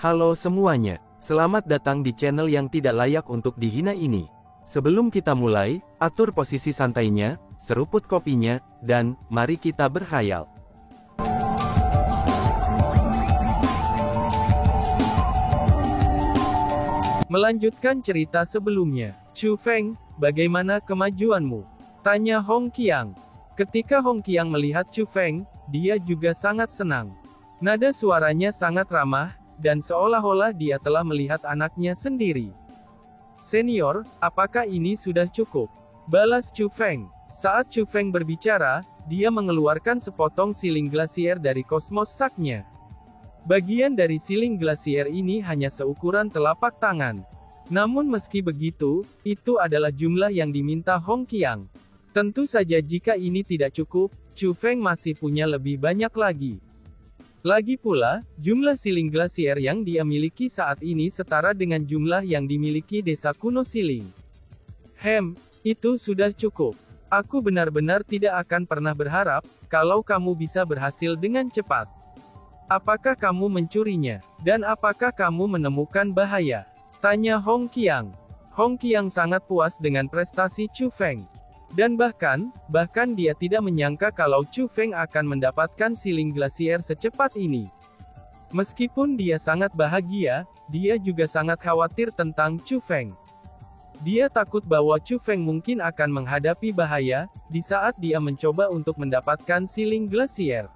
Halo semuanya, selamat datang di channel yang tidak layak untuk dihina ini. Sebelum kita mulai, atur posisi santainya, seruput kopinya, dan mari kita berkhayal. Melanjutkan cerita sebelumnya, Chu Feng, bagaimana kemajuanmu? Tanya Hong Qiang. Ketika Hong Qiang melihat Chu Feng, dia juga sangat senang. Nada suaranya sangat ramah, dan seolah-olah dia telah melihat anaknya sendiri. Senior, apakah ini sudah cukup? Balas Chu Feng. Saat Chu Feng berbicara, dia mengeluarkan sepotong siling glasier dari kosmos saknya. Bagian dari siling glasier ini hanya seukuran telapak tangan. Namun meski begitu, itu adalah jumlah yang diminta Hong Qiang. Tentu saja jika ini tidak cukup, Chu Feng masih punya lebih banyak lagi. Lagi pula, jumlah siling glasier yang dia miliki saat ini setara dengan jumlah yang dimiliki desa kuno Siling. Itu sudah cukup. Aku benar-benar tidak akan pernah berharap, kalau kamu bisa berhasil dengan cepat. Apakah kamu mencurinya? Dan apakah kamu menemukan bahaya? Tanya Hong Qiang. Hong Qiang sangat puas dengan prestasi Chu Feng. Dan bahkan dia tidak menyangka kalau Chu Feng akan mendapatkan siling glasier secepat ini. Meskipun dia sangat bahagia, dia juga sangat khawatir tentang Chu Feng. Dia takut bahwa Chu Feng mungkin akan menghadapi bahaya, di saat dia mencoba untuk mendapatkan siling glasier.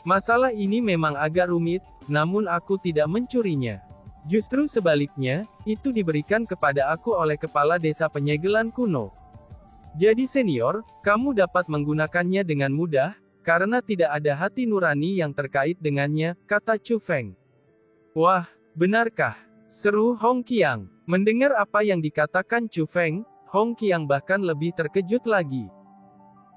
Masalah ini memang agak rumit, namun aku tidak mencurinya. Justru sebaliknya, itu diberikan kepada aku oleh kepala desa penyegelan kuno. Jadi senior, kamu dapat menggunakannya dengan mudah, karena tidak ada hati nurani yang terkait dengannya, kata Chu Feng. Wah, benarkah? Seru Hong Qiang. Mendengar apa yang dikatakan Chu Feng, Hong Qiang bahkan lebih terkejut lagi.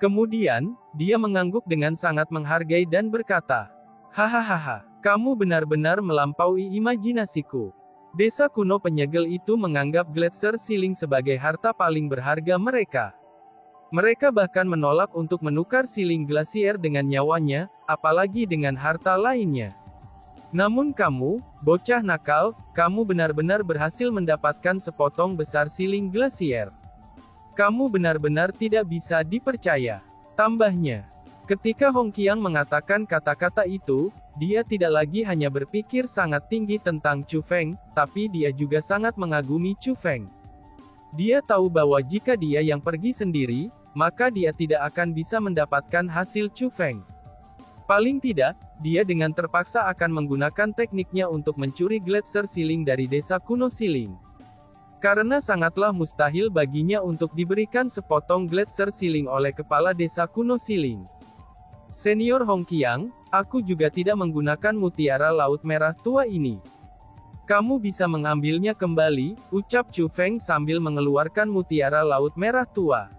Kemudian, dia mengangguk dengan sangat menghargai dan berkata, hahaha, kamu benar-benar melampaui imajinasiku. Desa kuno penyegel itu menganggap Gletser Siling sebagai harta paling berharga mereka. Mereka bahkan menolak untuk menukar siling glasier dengan nyawanya, apalagi dengan harta lainnya. Namun kamu, bocah nakal, kamu benar-benar berhasil mendapatkan sepotong besar siling glasier. Kamu benar-benar tidak bisa dipercaya. Tambahnya, ketika Hong Qiang mengatakan kata-kata itu, dia tidak lagi hanya berpikir sangat tinggi tentang Chu Feng, tapi dia juga sangat mengagumi Chu Feng. Dia tahu bahwa jika dia yang pergi sendiri, maka dia tidak akan bisa mendapatkan hasil Chu Feng. Paling tidak, dia dengan terpaksa akan menggunakan tekniknya untuk mencuri Gletser Siling dari desa kuno Siling. Karena sangatlah mustahil baginya untuk diberikan sepotong Gletser Siling oleh kepala desa kuno Siling. Senior Hong Qiang, aku juga tidak menggunakan mutiara laut merah tua ini. Kamu bisa mengambilnya kembali, ucap Chu Feng sambil mengeluarkan mutiara laut merah tua.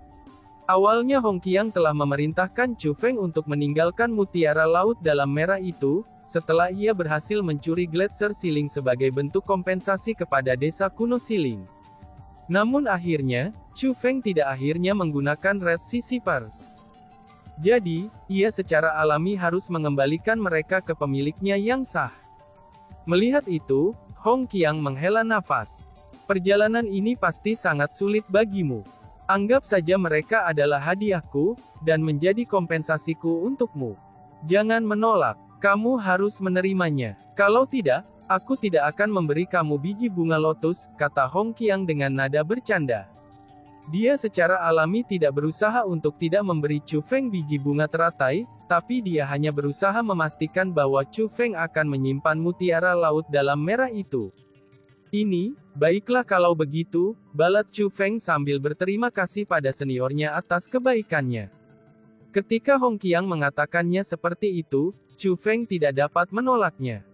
Awalnya Hong Qiang telah memerintahkan Chu Feng untuk meninggalkan mutiara laut dalam merah itu, setelah ia berhasil mencuri Gletser Siling sebagai bentuk kompensasi kepada desa kuno Siling. Namun akhirnya, Chu Feng tidak akhirnya menggunakan Red Sea Seepers. Jadi, ia secara alami harus mengembalikan mereka ke pemiliknya yang sah. Melihat itu, Hong Qiang menghela nafas. Perjalanan ini pasti sangat sulit bagimu. Anggap saja mereka adalah hadiahku, dan menjadi kompensasiku untukmu. Jangan menolak, kamu harus menerimanya. Kalau tidak, aku tidak akan memberi kamu biji bunga lotus, kata Hong Qiang dengan nada bercanda. Dia secara alami tidak berusaha untuk tidak memberi Chu Feng biji bunga teratai, tapi dia hanya berusaha memastikan bahwa Chu Feng akan menyimpan mutiara laut dalam merah itu. Baiklah kalau begitu, balat Chu Feng sambil berterima kasih pada seniornya atas kebaikannya. Ketika Hong Qiang mengatakannya seperti itu, Chu Feng tidak dapat menolaknya.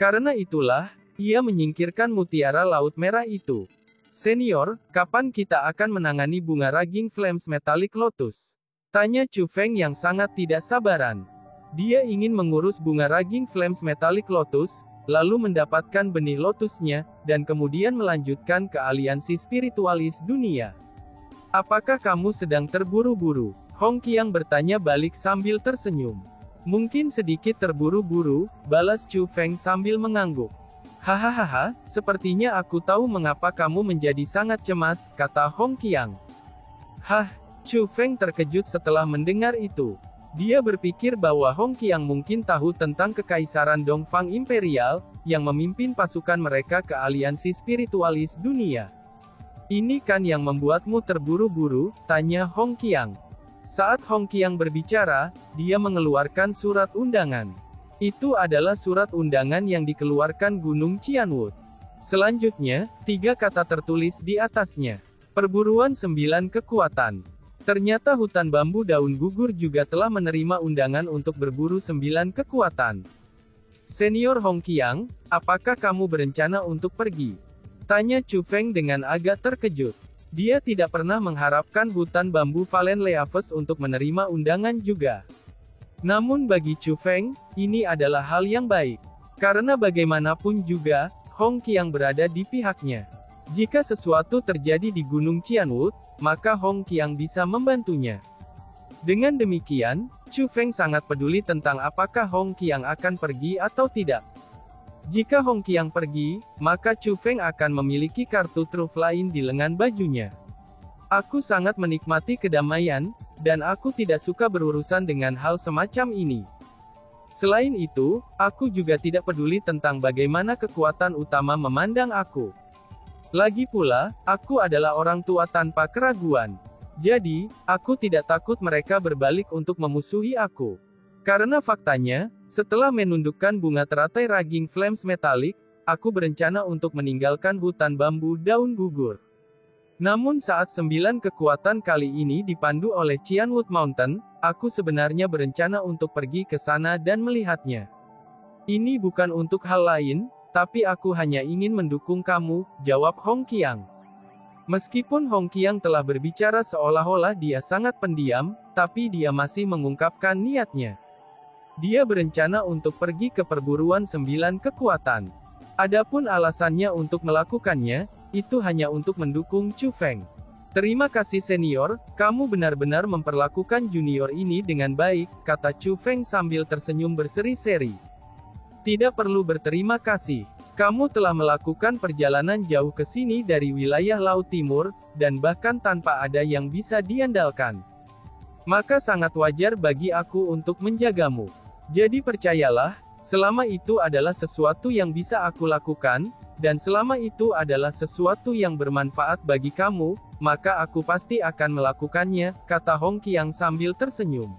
Karena itulah, ia menyingkirkan mutiara laut merah itu. Senior, kapan kita akan menangani bunga Raging Flames Metallic Lotus? Tanya Chu Feng yang sangat tidak sabaran. Dia ingin mengurus bunga Raging Flames Metallic Lotus, lalu mendapatkan benih lotusnya, dan kemudian melanjutkan ke aliansi spiritualis dunia. Apakah kamu sedang terburu-buru? Hong Qiang bertanya balik sambil tersenyum. Mungkin sedikit terburu-buru, balas Chu Feng sambil mengangguk. Hahaha, sepertinya aku tahu mengapa kamu menjadi sangat cemas, kata Hong Qiang. Hah, Chu Feng terkejut setelah mendengar itu. Dia berpikir bahwa Hong Qiang mungkin tahu tentang kekaisaran Dongfang Imperial, yang memimpin pasukan mereka ke aliansi spiritualis dunia. Ini kan yang membuatmu terburu-buru, tanya Hong Qiang. Saat Hong Qiang berbicara, dia mengeluarkan surat undangan. Itu adalah surat undangan yang dikeluarkan Gunung Qianwood. Selanjutnya, 3 kata tertulis di atasnya. Perburuan 9 kekuatan. Ternyata hutan bambu daun gugur juga telah menerima undangan untuk berburu 9 kekuatan. Senior Hong Qiang, apakah kamu berencana untuk pergi? Tanya Chu Feng dengan agak terkejut. Dia tidak pernah mengharapkan hutan bambu Valen Leaves untuk menerima undangan juga. Namun bagi Chu Feng, ini adalah hal yang baik. Karena bagaimanapun juga, Hong Qiang berada di pihaknya. Jika sesuatu terjadi di Gunung Qianwood, maka Hong Qiang bisa membantunya. Dengan demikian, Chu Feng sangat peduli tentang apakah Hong Qiang akan pergi atau tidak. Jika Hong Qiang pergi, maka Chu Feng akan memiliki kartu truf lain di lengan bajunya. Aku sangat menikmati kedamaian, dan aku tidak suka berurusan dengan hal semacam ini. Selain itu, aku juga tidak peduli tentang bagaimana kekuatan utama memandang aku. Lagi pula, aku adalah orang tua tanpa keraguan. Jadi, aku tidak takut mereka berbalik untuk memusuhi aku. Karena faktanya, setelah menundukkan bunga teratai Raging Flames Metalik, aku berencana untuk meninggalkan hutan bambu daun gugur. Namun saat 9 kekuatan kali ini dipandu oleh Qianwood Mountain, aku sebenarnya berencana untuk pergi ke sana dan melihatnya. Ini bukan untuk hal lain, tapi aku hanya ingin mendukung kamu, jawab Hong Qiang. Meskipun Hong Qiang telah berbicara seolah-olah dia sangat pendiam, tapi dia masih mengungkapkan niatnya. Dia berencana untuk pergi ke perburuan 9 kekuatan. Adapun alasannya untuk melakukannya, itu hanya untuk mendukung Chu Feng. Terima kasih senior, kamu benar-benar memperlakukan junior ini dengan baik, kata Chu Feng sambil tersenyum berseri-seri. Tidak perlu berterima kasih. Kamu telah melakukan perjalanan jauh ke sini dari wilayah Laut Timur, dan bahkan tanpa ada yang bisa diandalkan. Maka sangat wajar bagi aku untuk menjagamu. Jadi percayalah, selama itu adalah sesuatu yang bisa aku lakukan, dan selama itu adalah sesuatu yang bermanfaat bagi kamu, maka aku pasti akan melakukannya, kata Hong Qiang sambil tersenyum.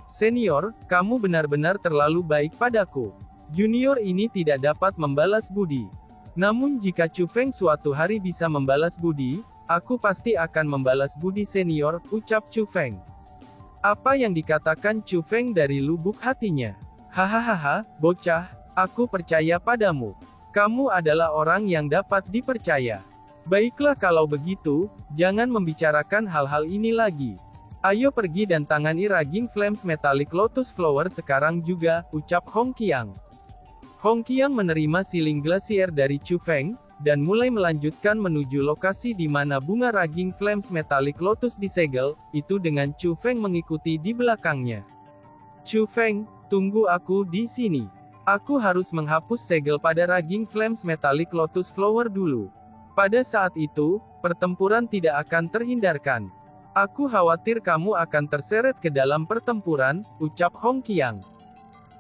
Senior, kamu benar-benar terlalu baik padaku. Junior ini tidak dapat membalas budi. Namun jika Chu Feng suatu hari bisa membalas budi, aku pasti akan membalas budi senior, ucap Chu Feng. Apa yang dikatakan Chu Feng dari lubuk hatinya. Hahaha, bocah, aku percaya padamu. Kamu adalah orang yang dapat dipercaya. Baiklah kalau begitu, jangan membicarakan hal-hal ini lagi. Ayo pergi dan tangani Raging Flames Metallic Lotus Flower sekarang juga, ucap Hong Qiang. Hong Qiang menerima siling glasier dari Chu Feng, dan mulai melanjutkan menuju lokasi di mana bunga Raging Flames Metallic Lotus disegel, itu dengan Chu Feng mengikuti di belakangnya. Chu Feng, tunggu aku di sini. Aku harus menghapus segel pada Raging Flames Metallic Lotus Flower dulu. Pada saat itu, pertempuran tidak akan terhindarkan. Aku khawatir kamu akan terseret ke dalam pertempuran, ucap Hong Qiang.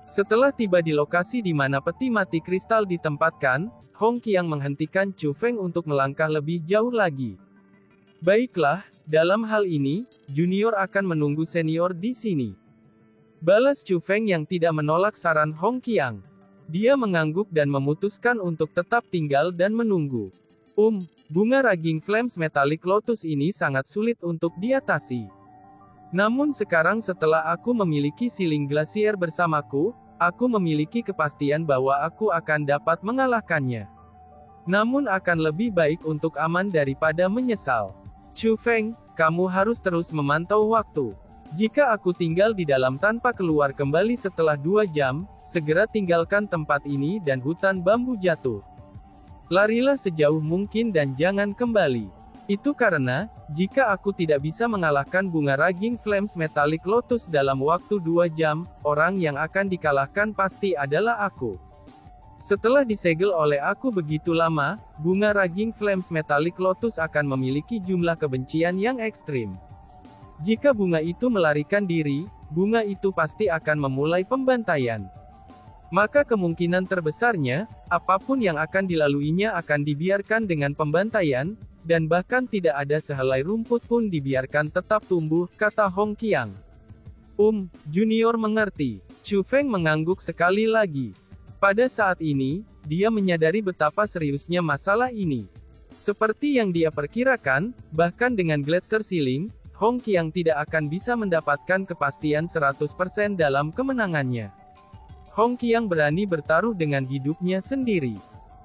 Setelah tiba di lokasi di mana peti mati kristal ditempatkan, Hong Qiang menghentikan Chu Feng untuk melangkah lebih jauh lagi. Baiklah, dalam hal ini, junior akan menunggu senior di sini. Balas Chu Feng yang tidak menolak saran Hong Qiang. Dia mengangguk dan memutuskan untuk tetap tinggal dan menunggu. Bunga Raging Flames Metallic Lotus ini sangat sulit untuk diatasi. Namun sekarang setelah aku memiliki siling glasier bersamaku, aku memiliki kepastian bahwa aku akan dapat mengalahkannya. Namun akan lebih baik untuk aman daripada menyesal. Chu Feng, kamu harus terus memantau waktu. Jika aku tinggal di dalam tanpa keluar kembali setelah 2 jam, segera tinggalkan tempat ini dan hutan bambu jatuh. Larilah sejauh mungkin dan jangan kembali. Itu karena, jika aku tidak bisa mengalahkan bunga Raging Flames Metallic Lotus dalam waktu 2 jam, orang yang akan dikalahkan pasti adalah aku. Setelah disegel oleh aku begitu lama, bunga Raging Flames Metallic Lotus akan memiliki jumlah kebencian yang ekstrim. Jika bunga itu melarikan diri, bunga itu pasti akan memulai pembantaian. Maka kemungkinan terbesarnya, apapun yang akan dilaluinya akan dibiarkan dengan pembantaian, dan bahkan tidak ada sehelai rumput pun dibiarkan tetap tumbuh, kata Hong Qiang. Junior mengerti. Chu Feng mengangguk sekali lagi. Pada saat ini, dia menyadari betapa seriusnya masalah ini. Seperti yang dia perkirakan, bahkan dengan Gletser Ceiling, Hong Qiang tidak akan bisa mendapatkan kepastian 100% dalam kemenangannya. Hong Qiang berani bertaruh dengan hidupnya sendiri.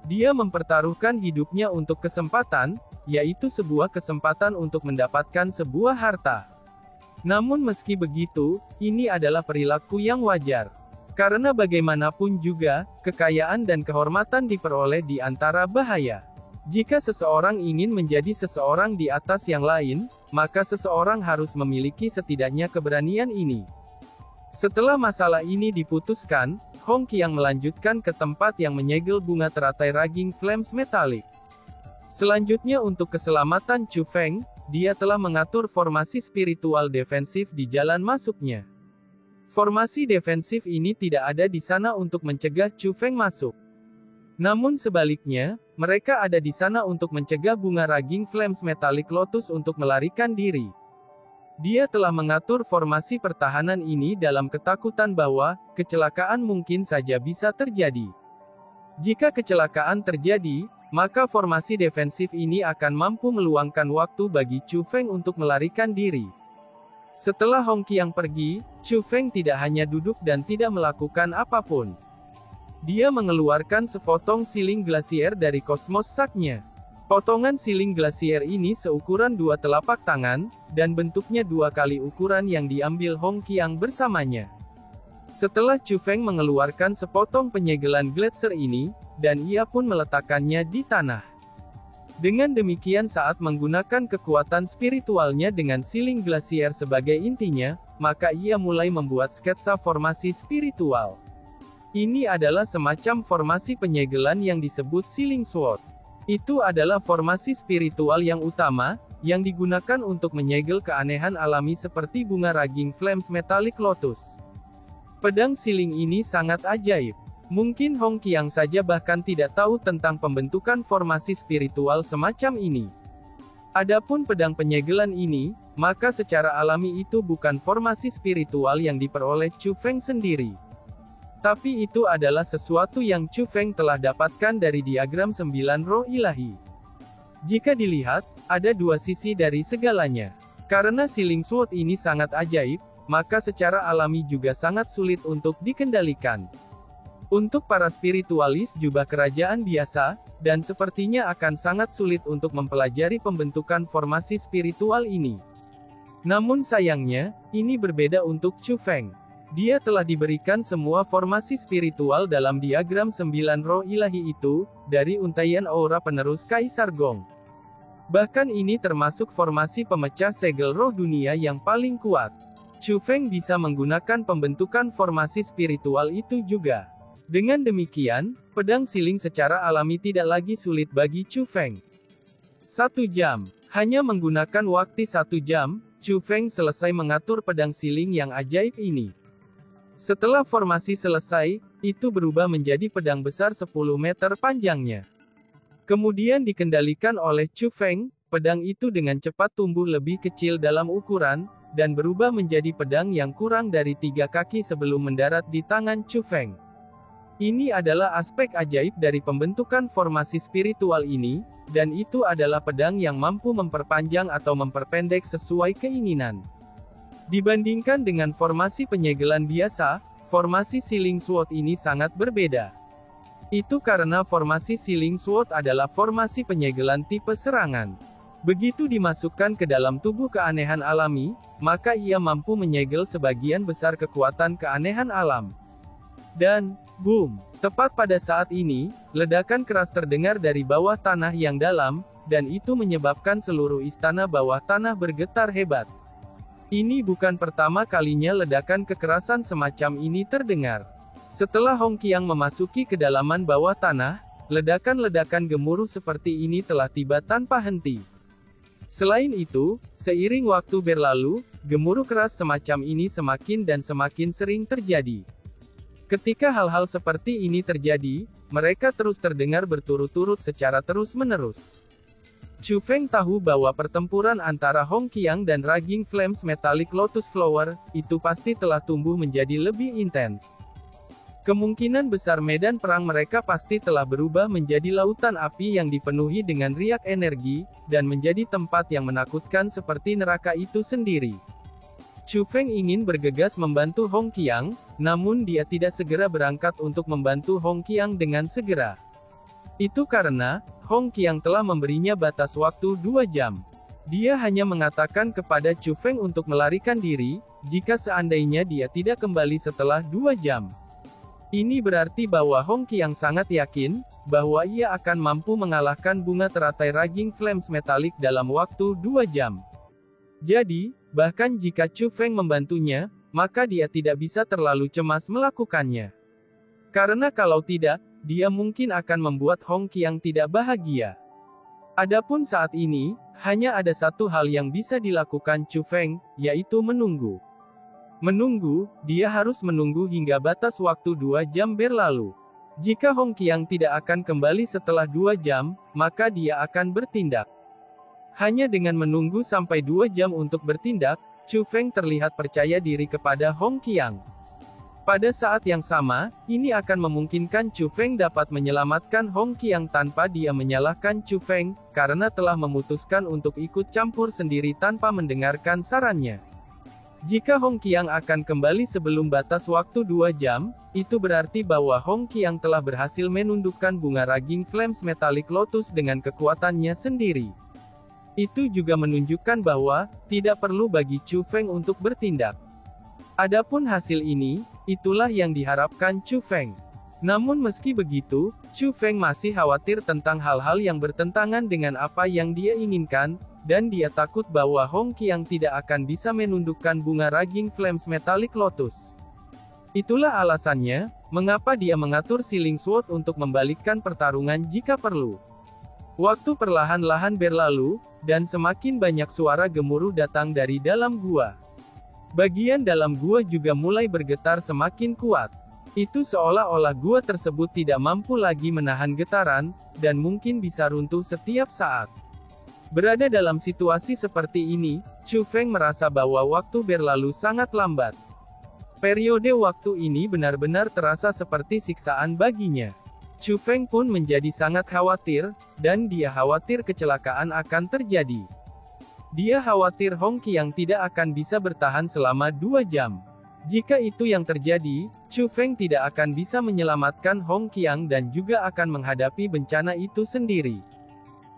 Dia mempertaruhkan hidupnya untuk kesempatan, yaitu sebuah kesempatan untuk mendapatkan sebuah harta. Namun meski begitu, ini adalah perilaku yang wajar. Karena bagaimanapun juga, kekayaan dan kehormatan diperoleh di antara bahaya. Jika seseorang ingin menjadi seseorang di atas yang lain, maka seseorang harus memiliki setidaknya keberanian ini. Setelah masalah ini diputuskan, Hong Qiang melanjutkan ke tempat yang menyegel bunga teratai Raging Flames Metallic. Selanjutnya untuk keselamatan Chu Feng, dia telah mengatur formasi spiritual defensif di jalan masuknya. Formasi defensif ini tidak ada di sana untuk mencegah Chu Feng masuk. Namun sebaliknya, mereka ada di sana untuk mencegah bunga Raging Flames Metallic Lotus untuk melarikan diri. Dia telah mengatur formasi pertahanan ini dalam ketakutan bahwa kecelakaan mungkin saja bisa terjadi. Jika kecelakaan terjadi, maka formasi defensif ini akan mampu meluangkan waktu bagi Chu Feng untuk melarikan diri. Setelah Hong Qiang pergi, Chu Feng tidak hanya duduk dan tidak melakukan apapun. Dia mengeluarkan sepotong siling glasier dari kosmos saknya. Potongan siling glasier ini seukuran 2 telapak tangan, dan bentuknya 2 kali ukuran yang diambil Hong Qiang bersamanya. Setelah Chu Feng mengeluarkan sepotong penyegelan gletser ini, dan ia pun meletakkannya di tanah. Dengan demikian saat menggunakan kekuatan spiritualnya dengan siling glasier sebagai intinya, maka ia mulai membuat sketsa formasi spiritual. Ini adalah semacam formasi penyegelan yang disebut Sealing Sword. Itu adalah formasi spiritual yang utama, yang digunakan untuk menyegel keanehan alami seperti bunga Raging Flames Metallic Lotus. Pedang siling ini sangat ajaib. Mungkin Hong Qiang saja bahkan tidak tahu tentang pembentukan formasi spiritual semacam ini. Adapun pedang penyegelan ini, maka secara alami itu bukan formasi spiritual yang diperoleh Chu Feng sendiri. Tapi itu adalah sesuatu yang Chu Feng telah dapatkan dari diagram 9 roh ilahi. Jika dilihat, ada 2 sisi dari segalanya. Karena Sealing Sword ini sangat ajaib, maka secara alami juga sangat sulit untuk dikendalikan. Untuk para spiritualis jubah kerajaan biasa, dan sepertinya akan sangat sulit untuk mempelajari pembentukan formasi spiritual ini. Namun sayangnya, ini berbeda untuk Chu Feng. Dia telah diberikan semua formasi spiritual dalam diagram 9 roh ilahi itu, dari untaian aura penerus Kaisar Gong. Bahkan ini termasuk formasi pemecah segel roh dunia yang paling kuat. Chu Feng bisa menggunakan pembentukan formasi spiritual itu juga. Dengan demikian, pedang siling secara alami tidak lagi sulit bagi Chu Feng. 1 jam. Hanya menggunakan waktu 1 jam, Chu Feng selesai mengatur pedang siling yang ajaib ini. Setelah formasi selesai, itu berubah menjadi pedang besar 10 meter panjangnya. Kemudian dikendalikan oleh Chu Feng, pedang itu dengan cepat tumbuh lebih kecil dalam ukuran, dan berubah menjadi pedang yang kurang dari 3 kaki sebelum mendarat di tangan Chu Feng. Ini adalah aspek ajaib dari pembentukan formasi spiritual ini, dan itu adalah pedang yang mampu memperpanjang atau memperpendek sesuai keinginan. Dibandingkan dengan formasi penyegelan biasa, formasi Sealing Sword ini sangat berbeda. Itu karena formasi Sealing Sword adalah formasi penyegelan tipe serangan. Begitu dimasukkan ke dalam tubuh keanehan alami, maka ia mampu menyegel sebagian besar kekuatan keanehan alam. Dan, boom! Tepat pada saat ini, ledakan keras terdengar dari bawah tanah yang dalam, dan itu menyebabkan seluruh istana bawah tanah bergetar hebat. Ini bukan pertama kalinya ledakan kekerasan semacam ini terdengar. Setelah Hong Qiang memasuki kedalaman bawah tanah, ledakan-ledakan gemuruh seperti ini telah tiba tanpa henti. Selain itu, seiring waktu berlalu, gemuruh keras semacam ini semakin dan semakin sering terjadi. Ketika hal-hal seperti ini terjadi, mereka terus terdengar berturut-turut secara terus-menerus. Chu Feng tahu bahwa pertempuran antara Hong Qiang dan Raging Flames Metallic Lotus Flower, itu pasti telah tumbuh menjadi lebih intens. Kemungkinan besar medan perang mereka pasti telah berubah menjadi lautan api yang dipenuhi dengan riak energi, dan menjadi tempat yang menakutkan seperti neraka itu sendiri. Chu Feng ingin bergegas membantu Hong Qiang, namun dia tidak segera berangkat untuk membantu Hong Qiang dengan segera. Itu karena, Hong Qiang telah memberinya batas waktu 2 jam. Dia hanya mengatakan kepada Chu Feng untuk melarikan diri, jika seandainya dia tidak kembali setelah 2 jam. Ini berarti bahwa Hong Qiang sangat yakin, bahwa ia akan mampu mengalahkan bunga teratai Raging Flames Metallic dalam waktu 2 jam. Jadi, bahkan jika Chu Feng membantunya, maka dia tidak bisa terlalu cemas melakukannya. Karena kalau tidak, dia mungkin akan membuat Hong Qiang tidak bahagia. Adapun saat ini, hanya ada satu hal yang bisa dilakukan Chu Feng, yaitu menunggu. Menunggu, dia harus menunggu hingga batas waktu 2 jam berlalu. Jika Hong Qiang tidak akan kembali setelah 2 jam, maka dia akan bertindak. Hanya dengan menunggu sampai 2 jam untuk bertindak, Chu Feng terlihat percaya diri kepada Hong Qiang. Pada saat yang sama, ini akan memungkinkan Chu Feng dapat menyelamatkan Hong Qiang tanpa dia menyalahkan Chu Feng, karena telah memutuskan untuk ikut campur sendiri tanpa mendengarkan sarannya. Jika Hong Qiang akan kembali sebelum batas waktu 2 jam, itu berarti bahwa Hong Qiang telah berhasil menundukkan bunga Raging Flames Metallic Lotus dengan kekuatannya sendiri. Itu juga menunjukkan bahwa, tidak perlu bagi Chu Feng untuk bertindak. Adapun hasil ini, itulah yang diharapkan Chu Feng. Namun meski begitu, Chu Feng masih khawatir tentang hal-hal yang bertentangan dengan apa yang dia inginkan, dan dia takut bahwa Hong Qiang tidak akan bisa menundukkan bunga Raging Flames Metallic Lotus. Itulah alasannya, mengapa dia mengatur Sealing Sword untuk membalikkan pertarungan jika perlu. Waktu perlahan-lahan berlalu, dan semakin banyak suara gemuruh datang dari dalam gua. Bagian dalam gua juga mulai bergetar semakin kuat. Itu seolah-olah gua tersebut tidak mampu lagi menahan getaran, dan mungkin bisa runtuh setiap saat. Berada dalam situasi seperti ini, Chu Feng merasa bahwa waktu berlalu sangat lambat. Periode waktu ini benar-benar terasa seperti siksaan baginya. Chu Feng pun menjadi sangat khawatir, dan dia khawatir kecelakaan akan terjadi. Dia khawatir Hong Qiang tidak akan bisa bertahan selama 2 jam. Jika itu yang terjadi, Chu Feng tidak akan bisa menyelamatkan Hong Qiang dan juga akan menghadapi bencana itu sendiri.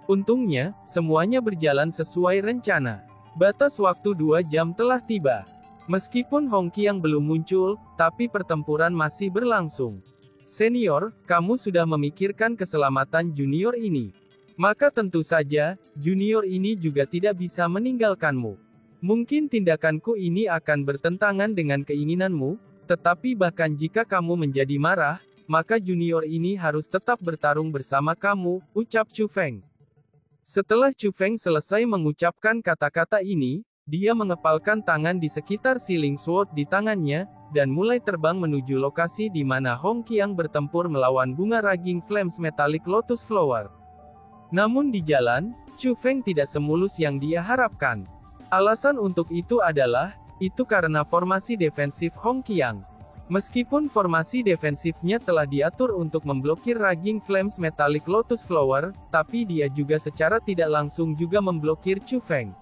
Untungnya, semuanya berjalan sesuai rencana. Batas waktu 2 jam telah tiba. Meskipun Hong Qiang belum muncul, tapi pertempuran masih berlangsung. Senior, kamu sudah memikirkan keselamatan junior ini. Maka tentu saja, junior ini juga tidak bisa meninggalkanmu. Mungkin tindakanku ini akan bertentangan dengan keinginanmu, tetapi bahkan jika kamu menjadi marah, maka junior ini harus tetap bertarung bersama kamu, ucap Chu Feng. Setelah Chu Feng selesai mengucapkan kata-kata ini, dia mengepalkan tangan di sekitar Sealing Sword di tangannya, dan mulai terbang menuju lokasi di mana Hong Qiang bertempur melawan bunga Raging Flames Metallic Lotus Flower. Namun di jalan, Chu Feng tidak semulus yang dia harapkan. Alasan untuk itu adalah, itu karena formasi defensif Hong Qiang. Meskipun formasi defensifnya telah diatur untuk memblokir Raging Flames Metallic Lotus Flower, tapi dia juga secara tidak langsung juga memblokir Chu Feng.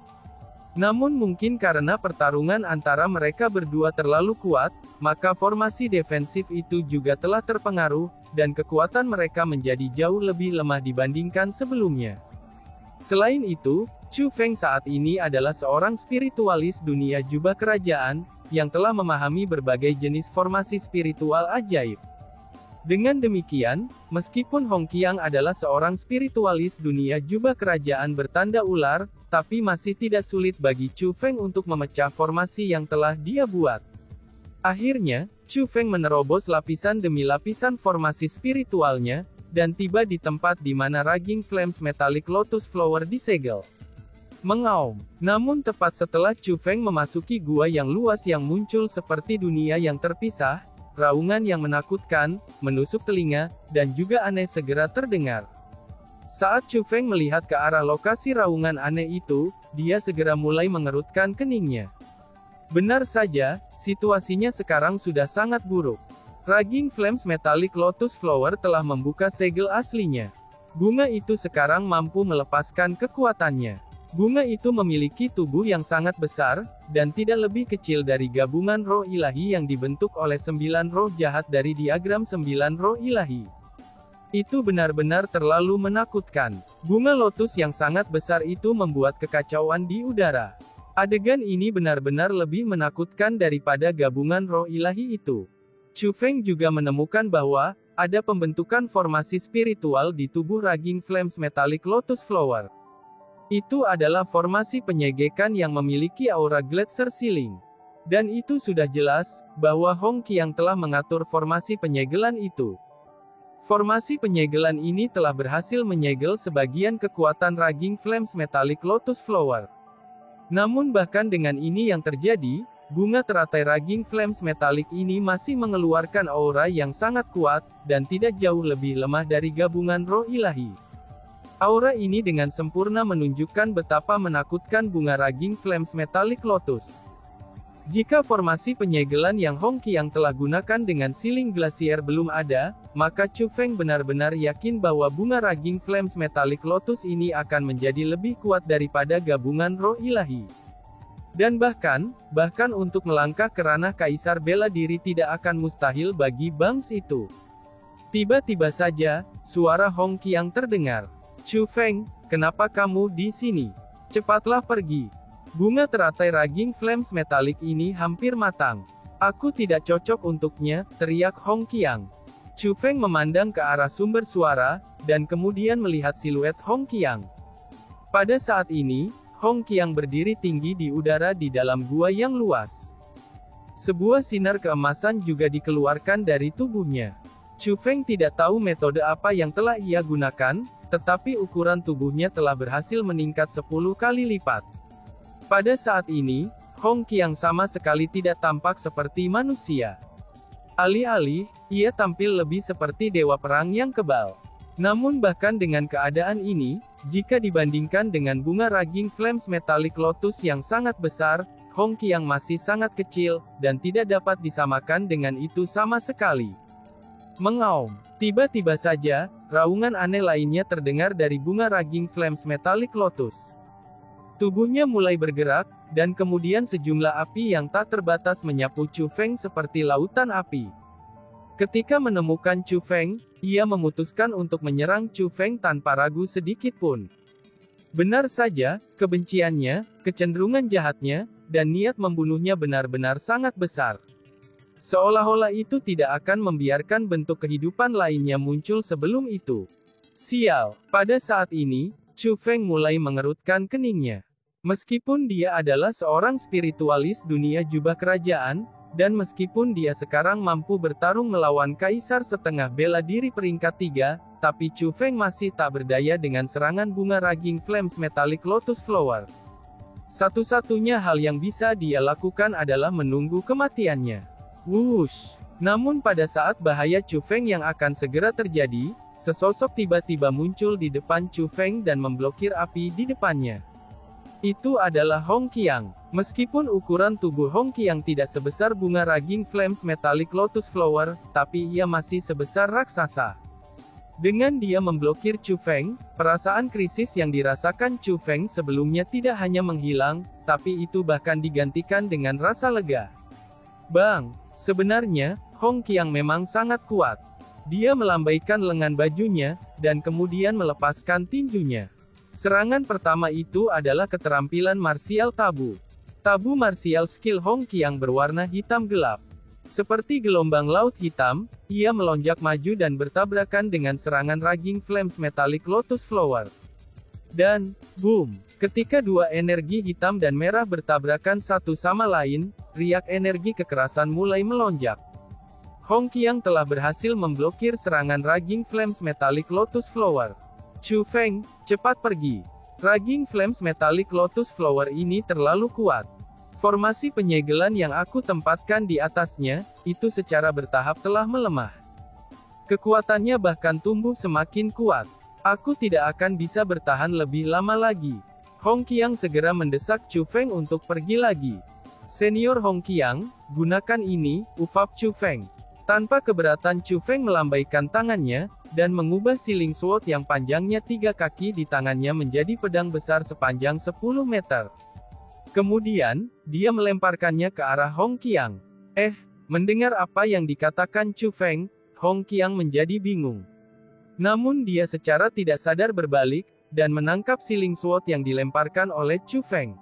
Namun mungkin karena pertarungan antara mereka berdua terlalu kuat, maka formasi defensif itu juga telah terpengaruh, dan kekuatan mereka menjadi jauh lebih lemah dibandingkan sebelumnya. Selain itu, Chu Feng saat ini adalah seorang spiritualis dunia jubah kerajaan, yang telah memahami berbagai jenis formasi spiritual ajaib. Dengan demikian, meskipun Hong Qiang adalah seorang spiritualis dunia jubah kerajaan bertanda ular, tapi masih tidak sulit bagi Chu Feng untuk memecah formasi yang telah dia buat. Akhirnya, Chu Feng menerobos lapisan demi lapisan formasi spiritualnya, dan tiba di tempat di mana Raging Flames Metallic Lotus Flower disegel. Mengaum. Namun tepat setelah Chu Feng memasuki gua yang luas yang muncul seperti dunia yang terpisah, raungan yang menakutkan, menusuk telinga, dan juga aneh segera terdengar. Saat Chu Feng melihat ke arah lokasi raungan aneh itu, dia segera mulai mengerutkan keningnya. Benar saja, situasinya sekarang sudah sangat buruk. Raging Flames Metallic Lotus Flower telah membuka segel aslinya. Bunga itu sekarang mampu melepaskan kekuatannya. Bunga itu memiliki tubuh yang sangat besar, dan tidak lebih kecil dari gabungan roh ilahi yang dibentuk oleh 9 roh jahat dari diagram 9 roh ilahi. Itu benar-benar terlalu menakutkan. Bunga lotus yang sangat besar itu membuat kekacauan di udara. Adegan ini benar-benar lebih menakutkan daripada gabungan roh ilahi itu. Chu Feng juga menemukan bahwa ada pembentukan formasi spiritual di tubuh Raging Flames Metallic Lotus Flower. Itu adalah formasi penyegekan yang memiliki aura Gletser Ceiling. Dan itu sudah jelas, bahwa Hong Qiang telah mengatur formasi penyegelan itu. Formasi penyegelan ini telah berhasil menyegel sebagian kekuatan Raging Flames Metallic Lotus Flower. Namun bahkan dengan ini yang terjadi, bunga teratai Raging Flames Metallic ini masih mengeluarkan aura yang sangat kuat, dan tidak jauh lebih lemah dari gabungan roh ilahi. Aura ini dengan sempurna menunjukkan betapa menakutkan bunga Raging Flames Metallic Lotus. Jika formasi penyegelan yang Hong Qiang telah gunakan dengan Ceiling Glacier belum ada, maka Chu Feng benar-benar yakin bahwa bunga Raging Flames Metallic Lotus ini akan menjadi lebih kuat daripada gabungan roh ilahi. Dan bahkan untuk melangkah ke ranah Kaisar Bela Diri tidak akan mustahil bagi Bangs itu. Tiba-tiba saja, suara Hong Qiang terdengar. Chu Feng, kenapa kamu di sini? Cepatlah pergi. Bunga teratai Raging Flames Metallic ini hampir matang. Aku tidak cocok untuknya, teriak Hong Qiang. Chu Feng memandang ke arah sumber suara, dan kemudian melihat siluet Hong Qiang. Pada saat ini, Hong Qiang berdiri tinggi di udara di dalam gua yang luas. Sebuah sinar keemasan juga dikeluarkan dari tubuhnya. Chu Feng tidak tahu metode apa yang telah ia gunakan, tetapi ukuran tubuhnya telah berhasil meningkat 10 kali lipat. Pada saat ini, Hong Qiang sama sekali tidak tampak seperti manusia. Alih-alih, ia tampil lebih seperti dewa perang yang kebal. Namun bahkan dengan keadaan ini, jika dibandingkan dengan bunga Raging Flames Metallic Lotus yang sangat besar, Hong Qiang masih sangat kecil, dan tidak dapat disamakan dengan itu sama sekali. Mengaum. Tiba-tiba saja, raungan aneh lainnya terdengar dari bunga Raging Flames Metallic Lotus. Tubuhnya mulai bergerak, dan kemudian sejumlah api yang tak terbatas menyapu Chu Feng seperti lautan api. Ketika menemukan Chu Feng, ia memutuskan untuk menyerang Chu Feng tanpa ragu sedikit pun. Benar saja, kebenciannya, kecenderungan jahatnya, dan niat membunuhnya benar-benar sangat besar. Seolah-olah itu tidak akan membiarkan bentuk kehidupan lainnya muncul sebelum itu. Sial, pada saat ini, Chu Feng mulai mengerutkan keningnya. Meskipun dia adalah seorang spiritualis dunia jubah kerajaan, dan meskipun dia sekarang mampu bertarung melawan Kaisar setengah bela diri peringkat 3, tapi Chu Feng masih tak berdaya dengan serangan bunga Raging Flames Metallic Lotus Flower. Satu-satunya hal yang bisa dia lakukan adalah menunggu kematiannya. Wush! Namun pada saat bahaya Chu Feng yang akan segera terjadi, sesosok tiba-tiba muncul di depan Chu Feng dan memblokir api di depannya. Itu adalah Hong Qiang. Meskipun ukuran tubuh Hong Qiang tidak sebesar bunga Raging Flames Metallic Lotus Flower, tapi ia masih sebesar raksasa. Dengan dia memblokir Chu Feng, perasaan krisis yang dirasakan Chu Feng sebelumnya tidak hanya menghilang, tapi itu bahkan digantikan dengan rasa lega. Bang! Sebenarnya, Hong Qiang memang sangat kuat. Dia melambaikan lengan bajunya, dan kemudian melepaskan tinjunya. Serangan pertama itu adalah keterampilan marsial tabu. Tabu marsial skill Hong Qiang berwarna hitam gelap. Seperti gelombang laut hitam, ia melonjak maju dan bertabrakan dengan serangan Raging Flames Metallic Lotus Flower. Dan, boom! Ketika dua energi hitam dan merah bertabrakan satu sama lain, riak energi kekerasan mulai melonjak. Hong Qiang telah berhasil memblokir serangan Raging Flames Metallic Lotus Flower. Chu Feng, cepat pergi. Raging Flames Metallic Lotus Flower ini terlalu kuat. Formasi penyegelan yang aku tempatkan di atasnya, itu secara bertahap telah melemah. Kekuatannya bahkan tumbuh semakin kuat. Aku tidak akan bisa bertahan lebih lama lagi. Hong Qiang segera mendesak Chu Feng untuk pergi lagi. Senior Hong Qiang, gunakan ini, ufap Chu Feng. Tanpa keberatan Chu Feng melambaikan tangannya, dan mengubah Sealing Sword yang panjangnya 3 kaki di tangannya menjadi pedang besar sepanjang 10 meter. Kemudian, dia melemparkannya ke arah Hong Qiang. Mendengar apa yang dikatakan Chu Feng, Hong Qiang menjadi bingung. Namun dia secara tidak sadar berbalik, dan menangkap Sealing Sword yang dilemparkan oleh Chu Feng.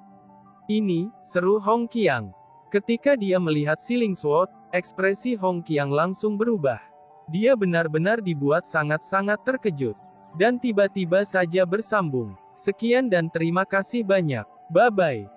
Ini, seru Hong Qiang. Ketika dia melihat Sealing Sword, ekspresi Hong Qiang langsung berubah. Dia benar-benar dibuat sangat-sangat terkejut. Dan tiba-tiba saja bersambung. Sekian dan terima kasih banyak. Bye-bye.